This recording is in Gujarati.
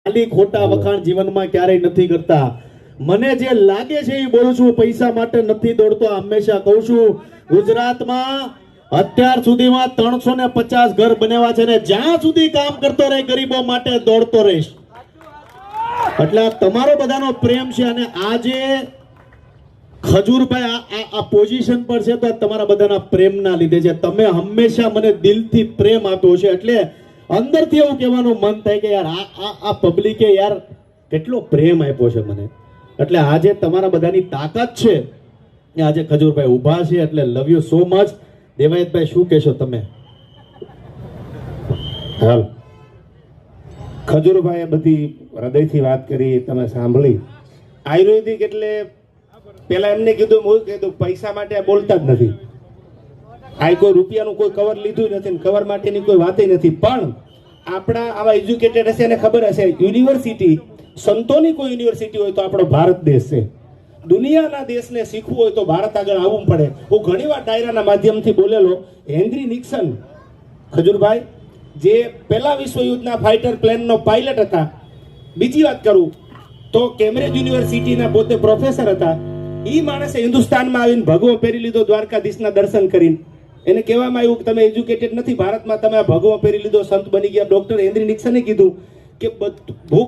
ખાલી ખોટા વખાણ જીવનમાં ક્યારેય નથી કરતા. મને જે લાગે છે એ બોલું છું, પૈસા માટે નથી દોડતો. હંમેશા કહું છું, ગુજરાતમાં અત્યાર સુધીમાં 350 ઘર બનેવા છે ને જ્યાં સુધી કામ કરતો રહે ગરીબો માટે દોડતો રહીશ. એટલે આ તમારો બધાનો પ્રેમ છે અને આજે ખજૂરભાઈ આ પોઝિશન પર છે તો તમારા બધાના પ્રેમના લીધે છે. તમે હંમેશા મને દિલથી પ્રેમ આપ્યો છે એટલે અંદરથી એવું કહેવાનું મન થાય કે યાર આ પબ્લિકે યાર કેટલો પ્રેમ આપ્યો છે મને. એટલે આજે તમારા બધાની તાકાત છે આજે ખજૂરભાઈ ઊભા છે એટલે love you so much. Devayatbhai શું કહેશો તમે? હાલ ખજૂરભાઈએ બધી હૃદયથી વાત કરી, તમે સાંભળી. આયુર્વેદિક એટલે પેલા એમને કીધું, હું કીધું પૈસા માટે બોલતા જ નથી. આ કોઈ રૂપિયાનું કોઈ કવર લીધું નથી ને કવર માટેની કોઈ વાત નથી. પણ આપણા આવા એજ્યુકેટેડ હશે એને ખબર હશે, યુનિવર્સિટી સંતોની કોઈ યુનિવર્સિટી હોય તો આપણો ભારત દેશ છે. દુનિયાના દેશને શીખવું હોય તો ભારત આગળ આવવું પડે. હું ઘણીવાર ડાયરાના માધ્યમથી બોલેલો. હેનરી નિક્સન ખજૂરભાઈ જે પહેલા વિશ્વયુદ્ધના ફાઇટર પ્લેનનો પાયલટ હતા. બીજી વાત કરું તો કેમ્બ્રિજ યુનિવર્સિટીના પોતે પ્રોફેસર હતા. એ માણસે હિન્દુસ્તાનમાં આવીને ભગવો પહેરી લીધો દ્વારકાધીશના દર્શન કરીને. એને કહેવામાં આવ્યું કે તમે એજ્યુકેટેડ નથી ભારતમાં, તમે આ ભગવો પહેરી લીધો સંત બની ગયા. ડોક્ટર હેનરી નિક્સને કીધું કે